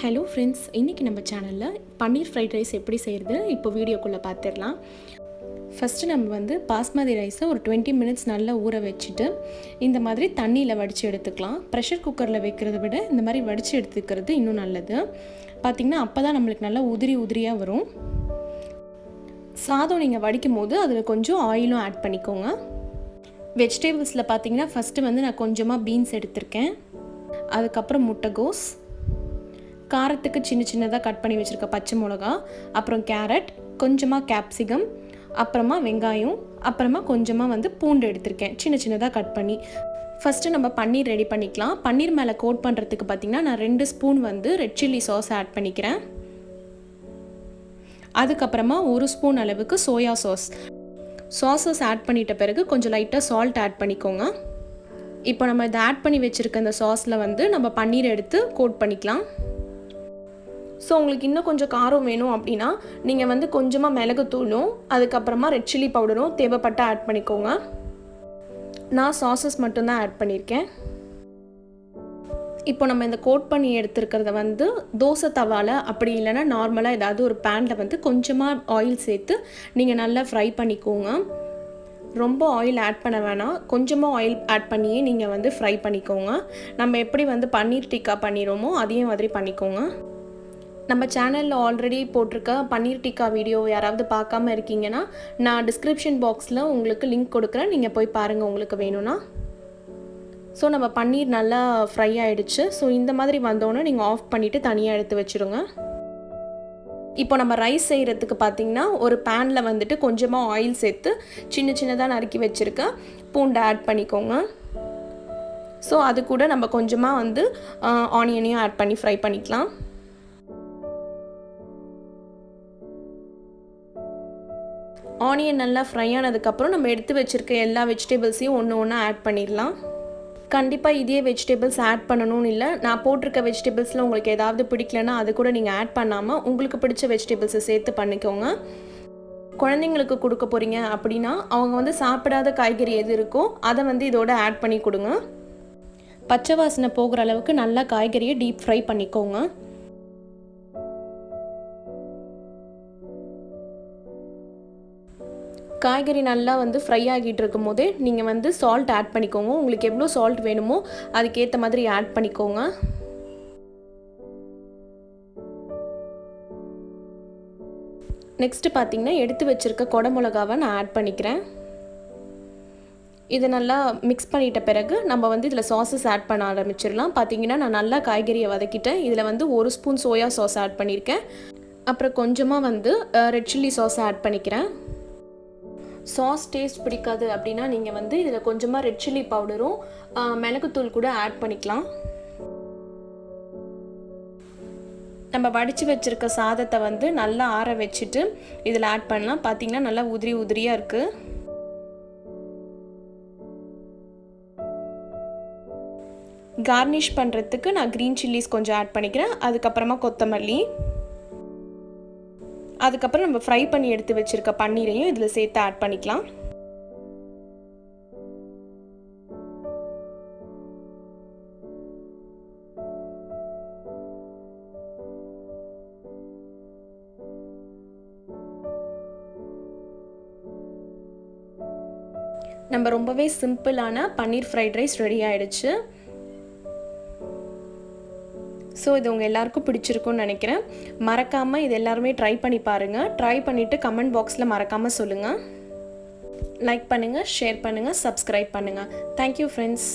Hello friends, இன்றைக்கி நம்ம சேனலில் பன்னீர் ஃப்ரைட் ரைஸ் எப்படி செய்கிறது இப்போ வீடியோக்குள்ளே பார்த்துடலாம். ஃபஸ்ட்டு நம்ம வந்து பாஸ்மதி ரைஸை ஒரு 20 மினிட்ஸ் நல்லா ஊற வச்சுட்டு இந்த மாதிரி தண்ணியில் வடித்து எடுத்துக்கலாம். ப்ரெஷர் குக்கரில் வைக்கிறத விட இந்த மாதிரி வடித்து எடுத்துக்கிறது இன்னும் நல்லது. பார்த்திங்கன்னா அப்போ தான் நம்மளுக்கு நல்லா உதிரியாக வரும். சாதம் நீங்கள் வடிக்கும் போது அதில் கொஞ்சம் ஆயிலும் ஆட் பண்ணிக்கோங்க. வெஜிடபிள்ஸில் பார்த்திங்கன்னா ஃபஸ்ட்டு வந்து நான் கொஞ்சமாக பீன்ஸ் எடுத்திருக்கேன். அதுக்கப்புறம் முட்டைகோஸ், காரத்துக்கு சின்னதாக கட் பண்ணி வச்சுருக்க பச்சை மிளகா, அப்புறம் கேரட், கொஞ்சமாக கேப்சிகம், அப்புறமா வெங்காயம், அப்புறமா கொஞ்சமாக வந்து பூண்டு எடுத்திருக்கேன் சின்னதாக கட் பண்ணி. ஃபஸ்ட்டு நம்ம பன்னீர் ரெடி பண்ணிக்கலாம். பன்னீர் மேலே கோட் பண்ணுறதுக்கு பார்த்திங்கன்னா நான் 2 ஸ்பூன் வந்து ரெட் சில்லி சாஸ் ஆட் பண்ணிக்கிறேன். அதுக்கப்புறமா 1 ஸ்பூன் அளவுக்கு சோயா சாஸஸ் ஆட் பண்ணிட்ட பிறகு கொஞ்சம் லைட்டாக சால்ட் ஆட் பண்ணிக்கோங்க. இப்போ நம்ம இதை ஆட் பண்ணி வச்சுருக்க இந்த சாஸில் வந்து நம்ம பன்னீர் எடுத்து கோட் பண்ணிக்கலாம். ஸோ உங்களுக்கு இன்னும் கொஞ்சம் காரம் வேணும் அப்படின்னா நீங்கள் வந்து கொஞ்சமாக மிளகுத்தூளும் அதுக்கப்புறமா ரெட் சில்லி பவுடரும் தேவைப்பட்ட ஆட் பண்ணிக்கோங்க. நான் சாஸஸ் மட்டும்தான் ஆட் பண்ணியிருக்கேன். இப்போ நம்ம இந்த கோட் பண்ணி எடுத்துருக்கிறத வந்து தோசை தவாவில் அப்படி இல்லைன்னா நார்மலாக ஏதாவது ஒரு பேனில் வந்து கொஞ்சமாக ஆயில் சேர்த்து நீங்கள் நல்லா ஃப்ரை பண்ணிக்கோங்க. ரொம்ப ஆயில் ஆட் பண்ண வேணாம், கொஞ்சமாக ஆயில் ஆட் பண்ணியே நீங்கள் வந்து ஃப்ரை பண்ணிக்கோங்க. நம்ம எப்படி வந்து பன்னீர் டிக்கா பண்ணிடுவோமோ அதே மாதிரி பண்ணிக்கோங்க. நம்ம சேனலில் ஆல்ரெடி போட்டிருக்க பன்னீர் டிக்கா வீடியோ யாராவது பார்க்காம இருக்கீங்கன்னா நான் டிஸ்கிரிப்ஷன் பாக்ஸில் உங்களுக்கு லிங்க் கொடுக்குறேன், நீங்கள் போய் பாருங்கள் உங்களுக்கு வேணும்னா. ஸோ நம்ம பன்னீர் நல்லா ஃப்ரை ஆகிடுச்சு. ஸோ இந்த மாதிரி வந்தோன்னே நீங்கள் ஆஃப் பண்ணிவிட்டு தனியாக எடுத்து வச்சுருங்க. இப்போ நம்ம ரைஸ் செய்கிறதுக்கு பார்த்திங்கன்னா ஒரு பேனில் வந்துட்டு கொஞ்சமாக ஆயில் சேர்த்து சின்னதாக நறுக்கி வச்சுருக்க பூண்டை ஆட் பண்ணிக்கோங்க. ஸோ அது கூட நம்ம கொஞ்சமாக வந்து ஆனியனையும் ஆட் பண்ணி ஃப்ரை பண்ணிக்கலாம். ஆனியன் நல்லா ஃப்ரை ஆனதுக்கப்புறம் நம்ம எடுத்து வச்சுருக்க எல்லா வெஜிடபிள்ஸையும் ஒன்று ஆட் பண்ணிடலாம். கண்டிப்பாக இதே வெஜிடபிள்ஸ் ஆட் பண்ணணும்னு இல்லை, நான் போட்டிருக்க வெஜிடபிள்ஸில் உங்களுக்கு ஏதாவது பிடிக்கலன்னா அது கூட நீங்கள் ஆட் பண்ணாமல் உங்களுக்கு பிடிச்ச வெஜிடபிள்ஸை சேர்த்து பண்ணிக்கோங்க. குழந்தைங்களுக்கு கொடுக்க போகிறீங்க அப்படின்னா அவங்க வந்து சாப்பிடாத காய்கறி எது இருக்கோ அதை வந்து இதோட ஆட் பண்ணி கொடுங்க. பச்சை வாசனை போகிற அளவுக்கு நல்லா காய்கறியை டீப் ஃப்ரை பண்ணிக்கோங்க. காய்கறி நல்லா வந்து ஃப்ரை ஆகிட்டு இருக்கும் போதே நீங்கள் வந்து சால்ட் ஆட் பண்ணிக்கோங்க. உங்களுக்கு எவ்வளோ சால்ட் வேணுமோ அதுக்கேற்ற மாதிரி ஆட் பண்ணிக்கோங்க. நெக்ஸ்ட்டு பார்த்திங்கன்னா எடுத்து வச்சுருக்க கொடை மிளகாவை நான் ஆட் பண்ணிக்கிறேன். இதை நல்லா மிக்ஸ் பண்ணிட்ட பிறகு நம்ம வந்து இதில் சாஸஸ் ஆட் பண்ண ஆரம்பிச்சிடலாம். பார்த்திங்கன்னா நான் நல்லா காய்கறியை வதக்கிட்டேன். இதில் வந்து 1 ஸ்பூன் சோயா சாஸ் ஆட் பண்ணியிருக்கேன். அப்புறம் கொஞ்சமாக வந்து ரெட் சில்லி சாஸ் ஆட் பண்ணிக்கிறேன். சாஸ் டேஸ்ட் பிடிக்காது அப்படின்னா நீங்கள் வந்து இதில் கொஞ்சமாக ரெட் சில்லி பவுடரும் மிளகுத்தூள் கூட ஆட் பண்ணிக்கலாம். நம்ம வடித்து வச்சுருக்க சாதத்தை வந்து நல்லா ஆற வச்சுட்டு இதில் ஆட் பண்ணலாம். பார்த்திங்கன்னா நல்லா உதிரியாக இருக்குது. கார்னிஷ் பண்ணுறதுக்கு நான் க்ரீன் சில்லிஸ் கொஞ்சம் ஆட் பண்ணிக்கிறேன். அதுக்கப்புறமா கொத்தமல்லி, அதுக்கப்புறம் நம்ம ஃப்ரை பண்ணி எடுத்து வச்சுருக்க பன்னீரையும் இதில் சேர்த்து ஆட் பண்ணிக்கலாம். நம்ம ரொம்பவே சிம்பிளான பன்னீர் ஃப்ரைட் ரைஸ் ரெடி ஆகிடுச்சு. ஸோ இது உங்கள் எல்லாருக்கும் பிடிச்சிருக்குன்னு நினைக்கிறேன். மறக்காமல் இது எல்லாருமே ட்ரை பண்ணி பாருங்கள். ட்ரை பண்ணிவிட்டு கமெண்ட் பாக்ஸில் மறக்காமல் சொல்லுங்கள். லைக் பண்ணுங்கள், ஷேர் பண்ணுங்கள், சப்ஸ்கிரைப் பண்ணுங்கள். Thank you friends.